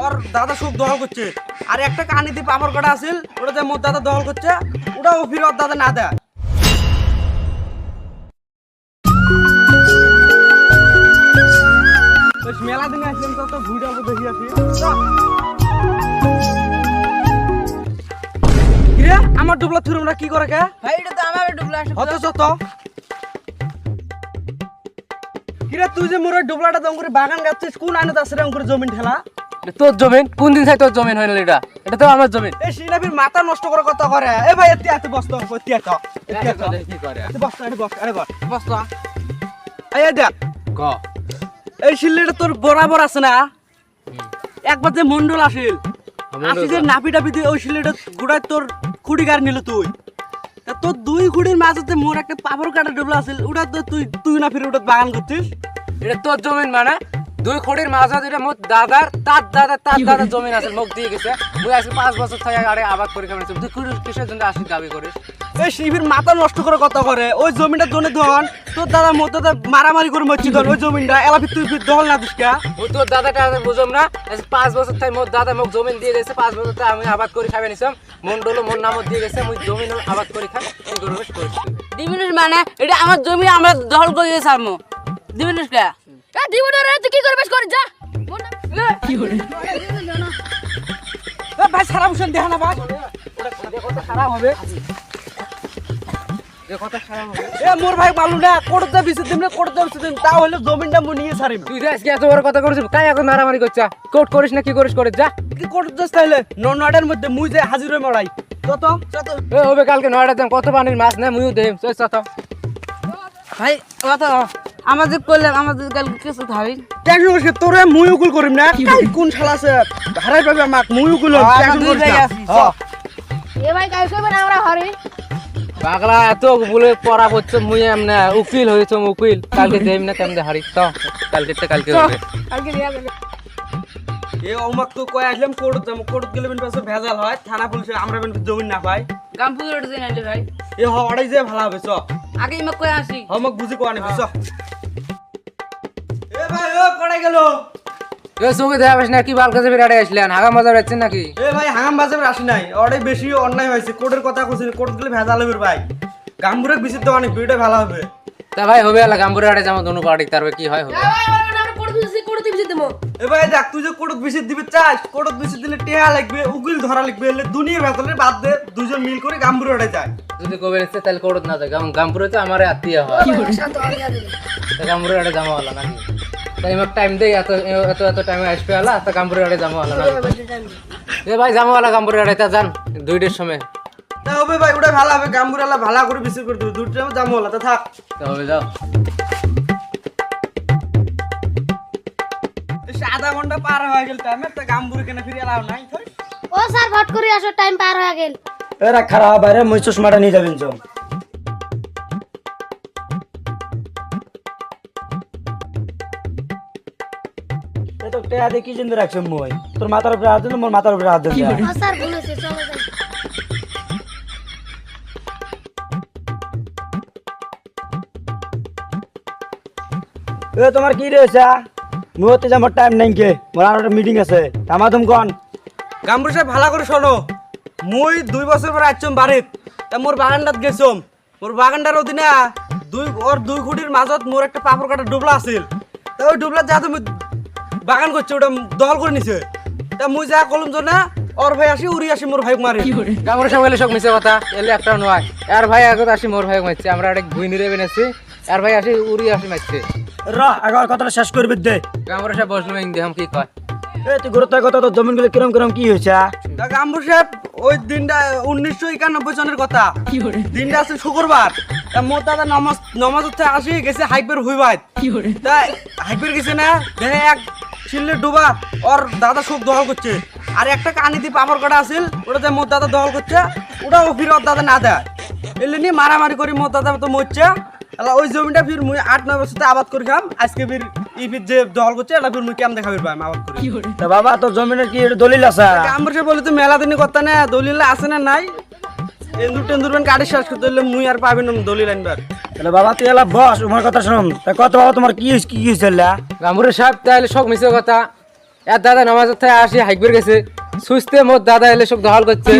ওর দাদা সব দখল করছে। আর একটা কানি দিয়ে পাপড় কাটা আছিল, ওটা যে মোর দাদা দখল করছে, ওটাও ফির ওর দাদা না দেয়। মেলা দিনে আসলাম তো ঘুরে আসবো, দেখি আসি। কিরে আমার ডুবলা থুরুমরা কি করে কে? ভাই এটা তো আমার ডুবলা আসে। হতো যত কিরে তুই যে মোর ডুবলাটা দম করে বাগান গাচ্ছিস, কোন আইনত আছে রে করে জমিন ঠেলা? তোর জমিন কোন দিন চাই তোর জমিন হইল? এটা তো আমার জমিন। এই সিনাবির মাথা নষ্ট করে কত করে? এ ভাই এতে এত বস্তা এতে এত কি করে বস্তা এত বস্তা আরে বস্তা এই দেখ ক এই শিল্লিটা তোর বরাবর আছে না? একবার যে মন্ডল আসিল আসি যে নাপি টাপি দিয়ে ওই শিল্লিটা গুড়ায় তোর খুঁড়ি গাড়ি নিল তুই। তা তোর দুই খুঁড়ির মাঝে মোর একটা পাপড় কাটা ডুবলা আছিল, ওটা তো তুই না ফিরে ওটা বাগান করছিস। এটা তোর জমিন মানে দুই খড়ির মাঝে এটা মোর দাদার তার দাদার জমিন আছে, মুখ দিয়ে গেছে। মুই আজকে 5 বছর থেকে আরে আবাদ করে খাইছি। তুই কিসের জন্য আসি দাবি করিস? এই শিবির মাথা নষ্ট করে কত করে? ওই জমিটার জন্য ধন তোর দাদা মোর দাদা মারামারি করে মরছি ধন ওই জমিনটা এলাপি তুই ফির দখল না দিস কা? ওই তোর দাদাটা বুঝম না। 5 বছর থেকে মোর দাদা মোক জমিন দিয়ে গেছে, 5 বছর থেকে আমি আবাদ করে খাইবে নিছাম। মন্ডল মোর নামত দিয়ে গেছে, মুই জমিন আবাদ করে খাই। কি করবি করিস? দিবিনিস মানে এটা আমার জমি, আমরা দখল করে গেছি আমো। দিবিনিস কে? এ দিবিন রে, তুই কি করবি কর যা। কি করে? এ ভাই সারা বসেন দেখা না ভাই, কথা খারাপ হবে। এ মোর ভাই মালু না কোড়তে বিছে দিন কোড়তে বিছে দিন, তা হলে জমিনটা মু নিয়ে ছাড়িম। তুই আজকে এত বড় কথা করিস, কাই এখন মারামারি করছা? কোর্ট করিস না কি করিস করে যা। কি কোড়তে চাইলে নটার মধ্যে মুই যে হাজির হয়ে মড়াই তত এ হবে কালকে 9টার দাম কত পানির মাছ না মুইও দেম চল চল। ভাই কত আমাদের করলাম, আমাদের কালকে কিছু খাবি টেনশন করিস না, তোরে মুই উকুল করিম না। কাই কোন শালা আছে হারাই পাবে আমাক, মুই উকুল টেনশন করিস না। হ্যাঁ এ ভাই কাল কইবে না আমরা হারি। পাগলা এত বলে পড়া পড়ছে, মুই এমনে উকিল হইছো উকিল। কালকে দেম না কেমনে হারি তো? কালকে হবে। কালকে দিয়া যাবে। এ ওমাক তো কই আসলাম কোর্ট যাম, কোর্ট গেলে বিন পাশে ভেজাল হয়, থানা পুলিশে আমরা বিন জমিন না পাই। গামপুর রোড দিন আইলে ভাই। এ হড়াই যে ভালো হবে চ। আগে ইমা কই আসি। আমাক বুঝি কোয়া নেবে চ। এ ভাই ও কোড়াই গেল? এ সুগে দেখাবেস না কি বাল কাছে বিরাড়ে আসলেন? হাগা মজা বেচছেন নাকি? এ ভাই হাঙ্গাম বাজাবে আসি নাই, ওটাই বেশি অন্যায় হয়েছে। কোর্টের কথা কইছি, কোর্ট গেলে ভেজাল হবে ভাই। গাম্বুরে বিচিত তো অনেক ভিড়টা ভালো হবে। তা ভাই হবে এলা গাম্বুরে আড়ে যাবো দোনো পার্টি, তারপরে কি হয় হবে। আমরা কোড়তে দিবি দেবো। এ ভাই দেখ তুই যে কোর্ট বিচিত দিবি চাস, কোর্ট বিচিত দিলে টেহা লাগবে, উকিল ধরা লাগবে, এলে দুনিয়ার ভেতরে বাদ দে, দুজন মিল করে গাম্বুরে ওঠে যায়। যদি কবে এসছে তাহলে কোর্ট না যায়, গাম্বুরে তো আমার আত্মীয় হয়। তা গাম্বুরে আড়ে যাবো হলো নাকি? তাই আমাকে টাইম দেই, এত টাইমে আসবে হলা, তা গাম্বুরে আড়ে যাবো হলো নাকি? এ ভাই যাবো হলা গাম্বুরে আড়ে, তা যান 2টার সময়। তা হবে ভাই ওটা ভালো হবে, গাম্বুরে আলা ভালো করে বিচিত করে দিবি, দুটো জামো হলা তা থাক। তা হবে যাও। আধা ঘন্টা পার হয়ে গেল টাইমে, তা গাম্বুরে কেন ফিরে এলাও নাই। ও স্যার ভট করে আসো, টাইম পার হয়ে গেল। এরা খারাপ বাইরে মই চশমাটা নিয়ে যাবেন চল। এ তো টেয়া দিয়ে কি জন্য রাখছ মই? তোর মাথার উপরে হাত দিন, মোর মাথার উপরে হাত দিন। ও স্যার ভুল হয়েছে, চলো যাই। এ তোমার কি রয়েছে? মুহূর্তে যে আমার টাইম নাই কে, মোর আর একটা মিটিং আছে। আমাদম কোন গাম্বুর সাহেব ভালো করে শোনো, মুই 2 বছর পরে আসছম বাড়িত, তা মোর বাগানটাত গেছম। মোর বাগানটার অধীনে দুই খুঁটির মাজত মোর একটা পাপড় কাটা ডুবলা আছিল। তা ওই ডুবলা যা তুমি বাগান করছে ওটা দখল করে নিছে। তা মুই যা কলম না ওর ভাই আসি উড়ি আসি মোর ভাই মারে। গাম্বুরে সব এলে সব মিছে কথা, এলে একটাও নয়। আর ভাই আগত আসি মোর ভাই মারছে, আমরা একটা ভুই নিরে বেনেছি। আর ভাই আসি উড়ি আসি মারছে। র আগর কথাটা শেষ করবি দে। গাম্বুরে সব বসলো দেখাম কি কয়। এ তুই গুরুত্ব কথা, তোর জমিনগুলো কিরম কিরম কি হয়েছে? তা গাম্বুর সাহেব ওই দিনটা 1991 সনের কথা, দিনটা আছে শুক্রবার। তা মোর দাদা নমাজ আসি গেছে হাইপের হুইবাই। তা হাইপের গেছে না দেখে এক ছিল্লে ডুবা ওর দাদা সব দখল করছে। আর একটা কানি দিয়ে পাপড় কাটা আছিল, ওটা যে মোর দাদা দখল করছে, ওটাও ফির ওর দাদা না দেয়। এলে নিয়ে মারামারি করি মোর দাদা তো মরছে। ওই জমিটা ফির মুই 8-9 বছর আবাদ করে খাম। আজকে ফির ই ফির যে দখল করছে এটা ফির মুই কেমন দেখাবি পাই আবাদ করে। তা বাবা তোর জমিনের কি দলিল আছে? আমার সে বলে তো মেলা দিনই কথা না, দলিল আছে না নাই? টেন্দুর কাটি শেষ করতে হলে মুই আর পাবি না দলিল আনবার। তাহলে বাবা তুই এলা বস, আমার কথা শুনুন। তা কত বাবা তোমার কি হয়েছে? গাম্বুরে সাহেব তাহলে সব মিছে কথা। আর দাদা নামাজ থেকে আসি হাইকবার গেছে সুস্থে মোর দাদা এলে সব দহল করছে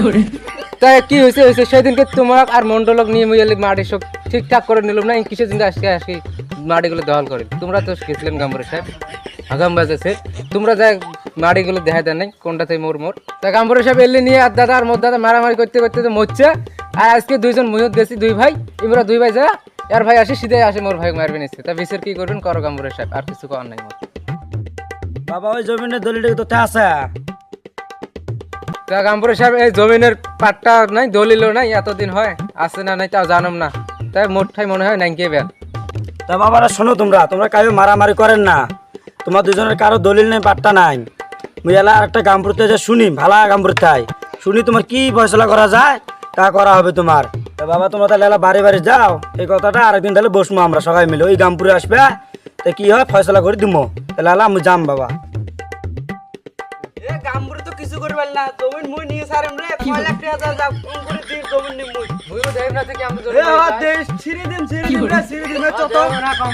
তাই কি হয়েছে হয়েছে সেদিনকে তোমার আর মন্ডলক নিয়ে মুই এলে মাটি সব ঠিকঠাক করে নিলাম না কিসের দিন আজকে আসি মাটিগুলো দহল করে তোমরা তো গেছিলেন গাম্বুরের সাহেব আগাম বাজেছে তোমরা যা মাটিগুলো দেখা দেন নাই কোনটা থেকে মোর মোর তা গাম্বুরের সাহেব এলে নিয়ে আর দাদা আর মোর দাদা মারামারি করতে করতে তো মরছে আর আজকে দুইজন মুহূর্ত দেশি দুই ভাই ইমরা দুই ভাই যা আর ভাই আসে সিধে আসে মোর ভাই মারবে নিচ্ছে তা বিচার কি করবেন করো গাম্বুরের সাহেব আর কিছু করার নাই মোর বাবা ওই জমিনের দলিলটা তো আছে তা গাম্বুরের সাহেব এই জমিনের পাট্টা নাই দলিলও নাই এতদিন হয় আছে না নাই তাও জানম না তাই মোটটাই মনে হয় নাইকে বেন তা বাবারা শোনো তোমরা কাউ মারামারি করেন না তোমার দুজনের কারো দলিল নেই পাট্টা নাই মুই এলা আর একটা গামপুরতে যে শুনি ভালা গামপুরতাই শুনি তোমার কি ফয়সলা করা যায় তা করা হবে তোমার তা বাবা তোমরা তাহলে এলা বাড়ি বাড়ি যাও এই কথাটা আরেকদিন তাহলে বসবো আমরা সবাই মিলে ওই গামপুরে আসবে তা কি হয় ফয়সলা করে দিমো তাহলে এলা আমি যাম বাবা এ গামবুড়ি তো কিছু করবেন না জমিন মুই নিয়ে সারেম রে 5 লাখ টাকা যা কোন করে দিন জমিন নি মুই মুইও দেব না থেকে আমরা এ দেশ ছিড়ে দিন রে ছিড়ে দিন চত না কম